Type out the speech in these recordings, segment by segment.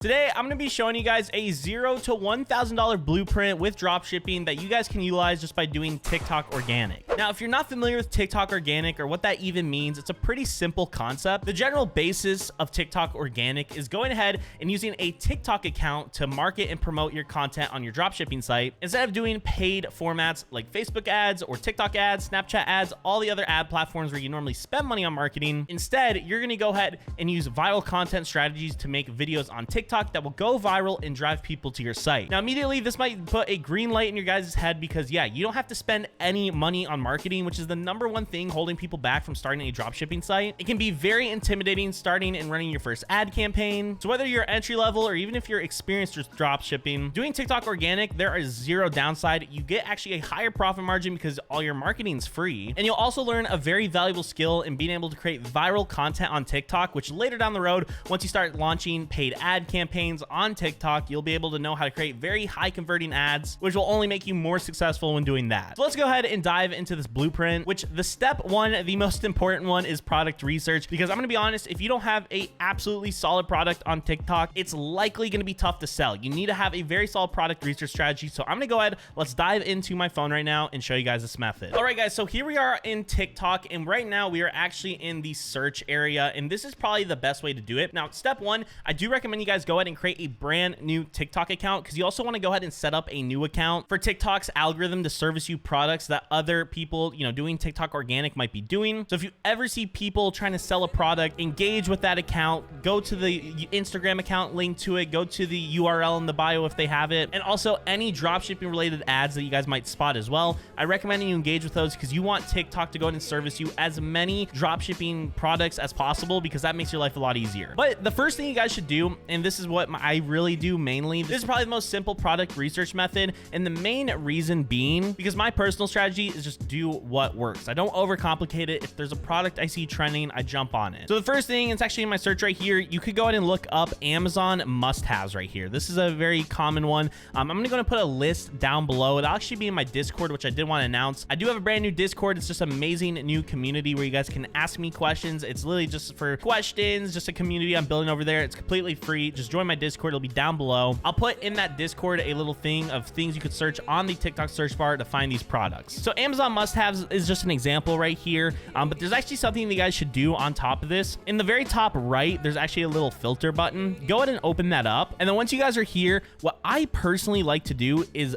Today, I'm going to be showing you guys a $0 to $1,000 blueprint with dropshipping that you guys can utilize just by doing TikTok organic. Now, if you're not familiar with TikTok organic or what that even means, it's a pretty simple concept. The general basis of TikTok organic is going ahead and using a TikTok account to market and promote your content on your dropshipping site instead of doing paid formats like Facebook ads or TikTok ads, Snapchat ads, all the other ad platforms where you normally spend money on marketing. Instead, you're going to go ahead and use viral content strategies to make videos on TikTok that will go viral and drive people to your site. Now, immediately, this might put a green light in your guys' head because, yeah, you don't have to spend any money on marketing, which is the #1 thing holding people back from starting a dropshipping site. It can be very intimidating starting and running your first ad campaign. So whether you're entry level or even if you're experienced with dropshipping, doing TikTok organic, there is zero downside. You get actually a higher profit margin because all your marketing is free. And you'll also learn a very valuable skill in being able to create viral content on TikTok, which later down the road, once you start launching paid ad campaigns on TikTok, you'll be able to know how to create very high converting ads, which will only make you more successful when doing that. So let's go ahead and dive into this blueprint, which the step one, the most important one, is product research. Because I'm going to be honest, if you don't have a absolutely solid product on TikTok, it's likely going to be tough to sell. You need to have a very solid product research strategy. So I'm going to go ahead, let's dive into my phone right now and show you guys this method. All right, guys, so here we are in TikTok, and right now we are actually in the search area, and this is probably the best way to do it. Now, step one, I do recommend you guys go ahead and create a brand new TikTok account, because you also want to go ahead and set up a new account for TikTok's algorithm to service you products that other people, doing TikTok organic might be doing. So if you ever see people trying to sell a product, engage with that account, go to the Instagram account, link to it, go to the URL in the bio if they have it, and also any dropshipping related ads that you guys might spot as well. I recommend you engage with those because you want TikTok to go ahead and service you as many dropshipping products as possible, because that makes your life a lot easier. But the first thing you guys should do, and this is what I really do mainly, this is probably the most simple product research method, and the main reason being because my personal strategy is just do what works. I don't overcomplicate it. If there's a product I see trending, I jump on it. So the first thing, it's actually in my search right here. You could go ahead and look up Amazon must-haves right here. This is a very common one. I'm going to put a list down below. It'll actually be in my Discord, which I did want to announce. I do have a brand new Discord. It's just an amazing new community where you guys can ask me questions. It's literally just for questions, just a community I'm building over there. It's completely free. Just join my Discord. It'll be down below. I'll put in that Discord a little thing of things you could search on the TikTok search bar to find these products. So Amazon must-haves is just an example right here, but there's actually something that you guys should do on top of this. In the very top right, there's actually a little filter button. Go ahead and open that up, and then once you guys are here, what I personally like to do is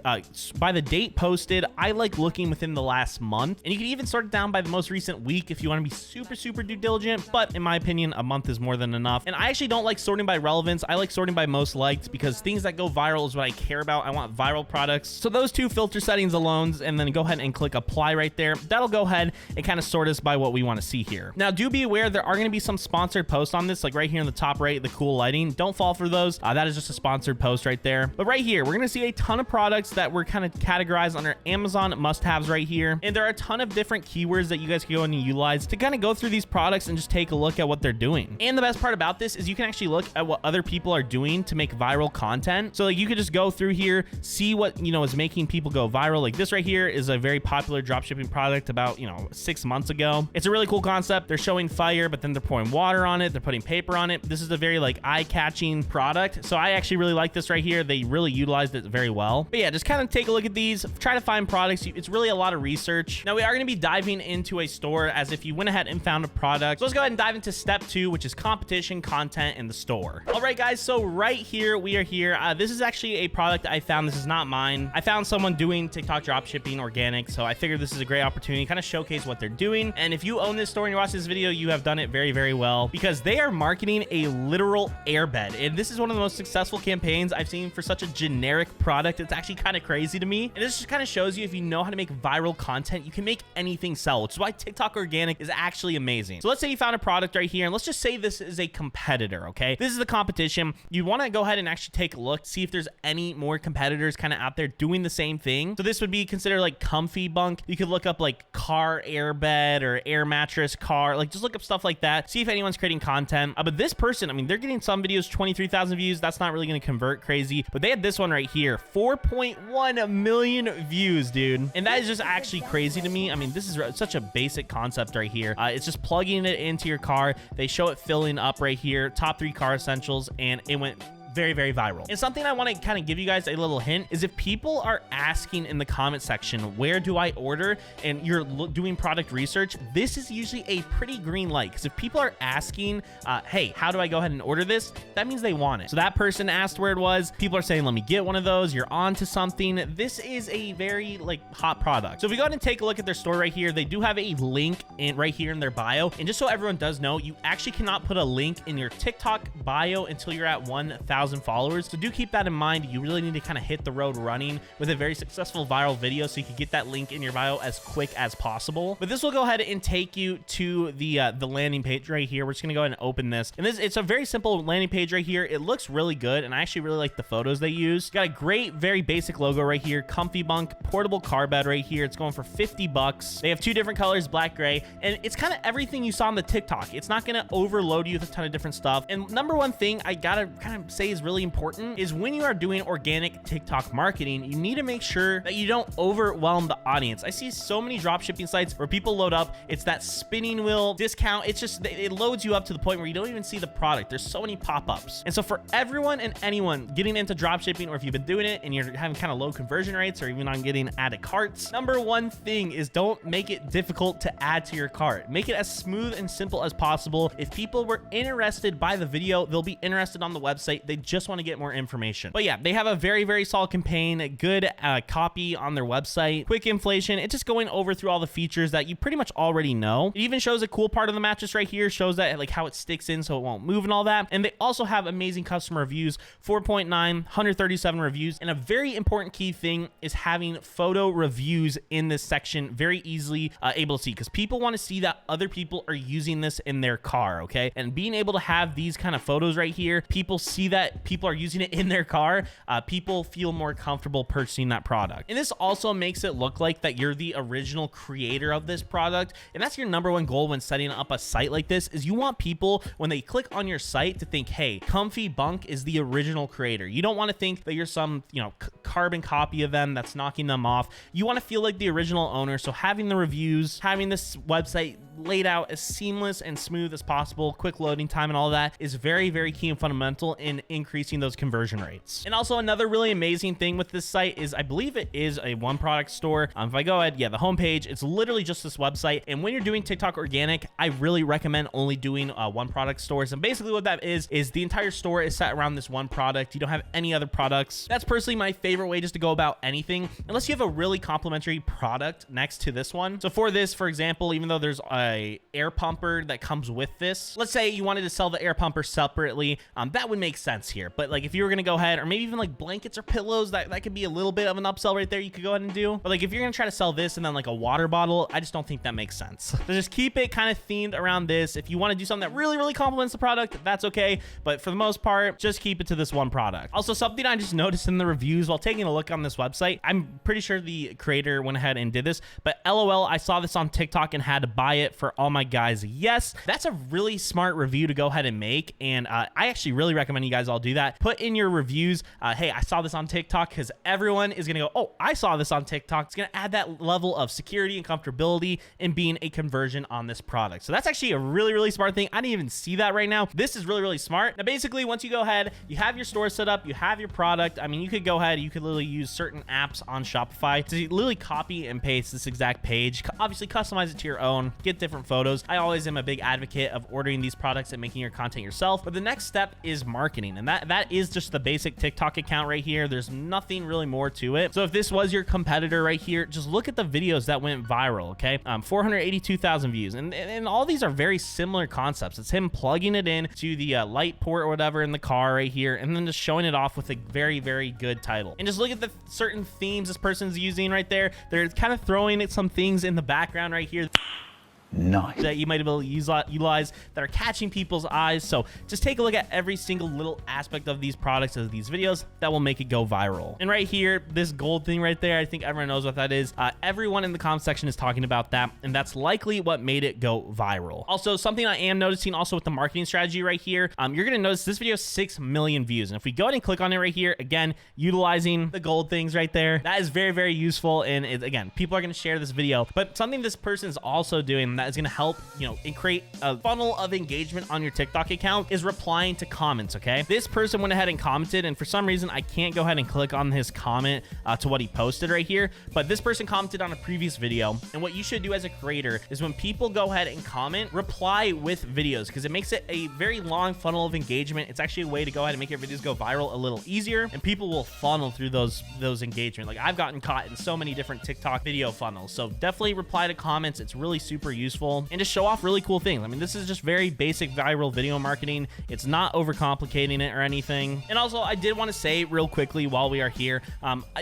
by the date posted, I like looking within the last month, and you can even sort it down by the most recent week if you want to be super due diligent, but in my opinion, a month is more than enough. And I actually don't like sorting by relevance. I like sorting by most liked, because things that go viral is what I care about. I want viral products. So those two filter settings alone, and then go ahead and click apply right there. That'll go ahead and kind of sort us by what we want to see here. Now, do be aware there are going to be some sponsored posts on this, like right here in the top right, the cool lighting. Don't fall for those. That is just a sponsored post right there. But right here, we're going to see a ton of products that were kind of categorized under Amazon must-haves right here. And there are a ton of different keywords that you guys can go and utilize to kind of go through these products and just take a look at what they're doing. And the best part about this is you can actually look at what other people are doing to make viral content. So like you could just go through here, see what, is making people go viral. Like this right here is a very popular dropshipping product about, 6 months ago. It's a really cool concept. They're showing fire, but then they're pouring water on it. They're putting paper on it. This is a very eye-catching product. So I actually really like this right here. They really utilized it very well. But yeah, just kind of take a look at these, try to find products. It's really a lot of research. Now we are going to be diving into a store as if you went ahead and found a product. So let's go ahead and dive into step 2, which is competition, content, and the store. All right, guys. So right here, we are here. This is actually a product I found. This is not mine. I found someone doing TikTok dropshipping organic. So I figured this is a great opportunity to kind of showcase what they're doing. And if you own this store and you're watching this video, you have done it very well, because they are marketing a literal airbed. And this is one of the most successful campaigns I've seen for such a generic product. It's actually kind of crazy to me. And this just kind of shows you if you know how to make viral content, you can make anything sell, which is why TikTok organic is actually amazing. So let's say you found a product right here, and let's just say this is a competitor, okay? This is the competition. You want to go ahead and actually take a look, see if there's any more competitors kind of out there doing the same thing. So this would be considered like comfy bunk. You could look up like car airbed or air mattress car, like just look up stuff like that, see if anyone's creating content. But this person, I mean, they're getting some videos 23,000 views. That's not really going to convert crazy, but they had this one right here, 4.1 million views, dude. And that is just actually crazy to me. I mean, this is such a basic concept right here. It's just plugging it into your car. They show it filling up right here, top 3 car essentials, and it went very, very viral. And something I want to kind of give you guys a little hint is if people are asking in the comment section, where do I order? And you're doing product research, this is usually a pretty green light. Because if people are asking, hey, how do I go ahead and order this? That means they want it. So that person asked where it was. People are saying, let me get one of those. You're on to something. This is a very hot product. So if we go ahead and take a look at their store right here, they do have a link right here in their bio. And just so everyone does know, you actually cannot put a link in your TikTok bio until you're at 1,000 followers. So do keep that in mind. You really need to kind of hit the road running with a very successful viral video so you can get that link in your bio as quick as possible. But this will go ahead and take you to the landing page right here. We're just gonna go ahead and open this. And it's a very simple landing page right here. It looks really good, and I actually really like the photos they use. Got a great, very basic logo right here. Comfy bunk, portable car bed right here. It's going for 50 bucks. They have two different colors, black, gray, and it's kind of everything you saw on the TikTok. It's not gonna overload you with a ton of different stuff. And number one thing I gotta kind of say is really important is when you are doing organic TikTok marketing, you need to make sure that you don't overwhelm the audience. I see so many dropshipping sites where people load up, it's that spinning wheel discount. It's just, it loads you up to the point where you don't even see the product. There's so many pop-ups. And so for everyone and anyone getting into dropshipping, or if you've been doing it and you're having kind of low conversion rates or even on getting added carts, number one thing is don't make it difficult to add to your cart. Make it as smooth and simple as possible. If people were interested by the video, they'll be interested on the website. They just want to get more information. But yeah, they have a very, very solid campaign, good copy on their website, quick inflation. It's just going over through all the features that you pretty much already know. It even shows a cool part of the mattress right here, shows that how it sticks in so it won't move and all that. And they also have amazing customer reviews, 4.9, 137 reviews. And a very important key thing is having photo reviews in this section, very easily able to see, because people want to see that other people are using this in their car, okay? And being able to have these kind of photos right here, people see that people are using it in their car, people feel more comfortable purchasing that product. And this also makes it look like that you're the original creator of this product. And that's your number one goal when setting up a site like this, is you want people, when they click on your site, to think, hey, Comfy Bunk is the original creator. You don't want to think that you're some, carbon copy of them that's knocking them off. You want to feel like the original owner. So having the reviews, having this website laid out as seamless and smooth as possible, quick loading time and all that, is very, very key and fundamental in increasing those conversion rates. And also another really amazing thing with this site is, I believe it is a one product store. If I go ahead, the homepage, it's literally just this website. And when you're doing TikTok organic, I really recommend only doing one product stores. And basically what that is the entire store is set around this one product. You don't have any other products. That's personally my favorite way just to go about anything, unless you have a really complementary product next to this one. So for this, for example, even though there's a air pumper that comes with this, let's say you wanted to sell the air pumper separately, that would make sense here. But if you were gonna go ahead, or maybe even blankets or pillows, that could be a little bit of an upsell right there, you could go ahead and do. But if you're gonna try to sell this and then a water bottle, I just don't think that makes sense. So just keep it kind of themed around this. If you want to do something that really, really complements the product, that's okay. But for the most part, just keep it to this one product. Also, something I just noticed in the reviews while taking a look on this website, I'm pretty sure the creator went ahead and did this, but LOL, I saw this on TikTok and had to buy it for all my guys. Yes, that's a really smart review to go ahead and make. And I actually really recommend you guys all do that. Put in your reviews, hey, I saw this on TikTok, because everyone is going to go, oh, I saw this on TikTok. It's going to add that level of security and comfortability in being a conversion on this product. So that's actually a really, really smart thing. I didn't even see that right now. This is really, really smart. Now, basically, once you go ahead, you have your store set up, you have your product. I mean, you could go ahead, you could literally use certain apps on Shopify to literally copy and paste this exact page. Obviously, customize it to your own, get different photos. I always am a big advocate of ordering these products and making your content yourself. But the next step is marketing. And that is just the basic TikTok account right here. There's nothing really more to it. So if this was your competitor right here, just look at the videos that went viral, okay? 482,000 views. And all these are very similar concepts. It's him plugging it in to the light port or whatever in the car right here, and then just showing it off with a very, very good title. And just look at the certain themes this person's using right there. They're kind of throwing some things in the background right here. Nice. That you might be able to utilize that are catching people's eyes. So just take a look at every single little aspect of these products, of these videos, that will make it go viral. And right here, this gold thing right there, I think everyone knows what that is. Everyone in the comment section is talking about that, and that's likely what made it go viral. Also, something I am noticing also with the marketing strategy right here, you're gonna notice this video has 6 million views. And if we go ahead and click on it right here, again, utilizing the gold things right there, that is very, very useful. And again, people are gonna share this video. But something this person is also doing that that is going to help, you know, and create a funnel of engagement on your TikTok account is replying to comments. Okay, this person went ahead and commented, and for some reason I can't go ahead and click on his comment to what he posted right here, but this person commented on a previous video. And what you should do as a creator is when people go ahead and comment, reply with videos, because it makes it a very long funnel of engagement. It's actually a way to go ahead and make your videos go viral a little easier, and people will funnel through those engagement. Like, I've gotten caught in so many different TikTok video funnels. So definitely reply to comments. It's really super useful, and just show off really cool things. I mean, this is just very basic viral video marketing. It's not overcomplicating it or anything. And also, I did want to say real quickly while we are here,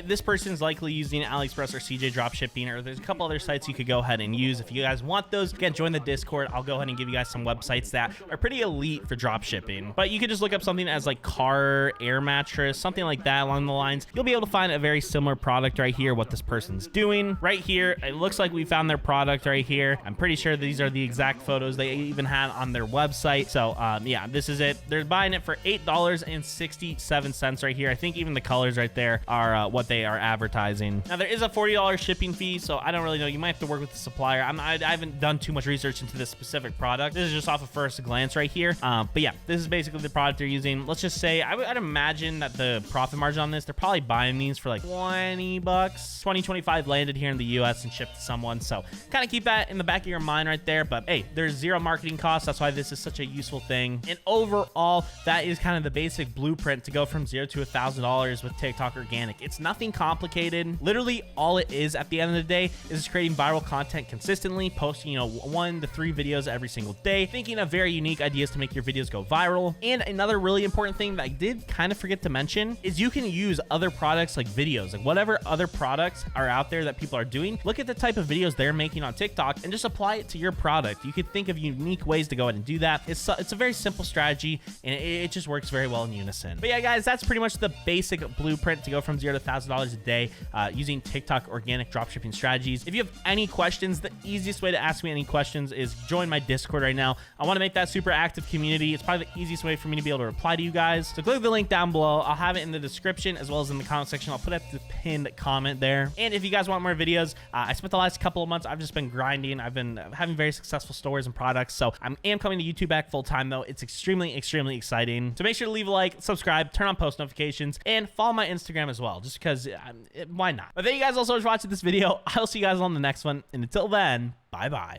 this person's likely using AliExpress or CJ Dropshipping, or there's a couple other sites you could go ahead and use. If you guys want those, again, join the Discord. I'll go ahead and give you guys some websites that are pretty elite for dropshipping. But you could just look up something as like car air mattress, something like that along the lines. You'll be able to find a very similar product right here, what this person's doing right here. It looks like we found their product right here. I'm pretty sure these are the exact photos they even had on their website. So yeah, this is it. They're buying it for $8.67 right here. I think even the colors right there are what they are advertising. Now, there is a $40 shipping fee, so I don't really know. You might have to work with the supplier. I haven't done too much research into this specific product. This is just off of first glance right here. But yeah, this is basically the product they're using. Let's just say I'd imagine that the profit margin on this, they're probably buying these for like 20 bucks, 25 landed here in the US and shipped to someone. So kind of keep that in the back of your mind right there. But hey, there's zero marketing costs. That's why this is such a useful thing. And overall, that is kind of the basic blueprint to go from $0 to $1,000 with TikTok organic. It's nothing complicated. Literally all it is at the end of the day is just creating viral content consistently, posting, you know, 1 to 3 videos every single day, thinking of very unique ideas to make your videos go viral. And another really important thing that I did kind of forget to mention is you can use other products like videos, like whatever other products are out there that people are doing. Look at the type of videos they're making on TikTok and just apply it to your product. You could think of unique ways to go ahead and do that. It's a very simple strategy, and it just works very well in unison. But yeah, guys, that's pretty much the basic blueprint to go from $0 to $1,000 a day using TikTok organic dropshipping strategies. If you have any questions, the easiest way to ask me any questions is join my Discord right now. I want to make that super active community. It's probably the easiest way for me to be able to reply to you guys. So click the link down below. I'll have it in the description as well as in the comment section. I'll put up the pinned comment there. And if you guys want more videos, I spent the last couple of months, I've just been grinding. I've been having very successful stores and products. So I am coming to YouTube back full time though. It's extremely exciting. So make sure to leave a like, subscribe, turn on post notifications, and follow my Instagram as well, just because why not? But thank you guys all so much for watching this video. I'll see you guys on the next one. And until then, bye-bye.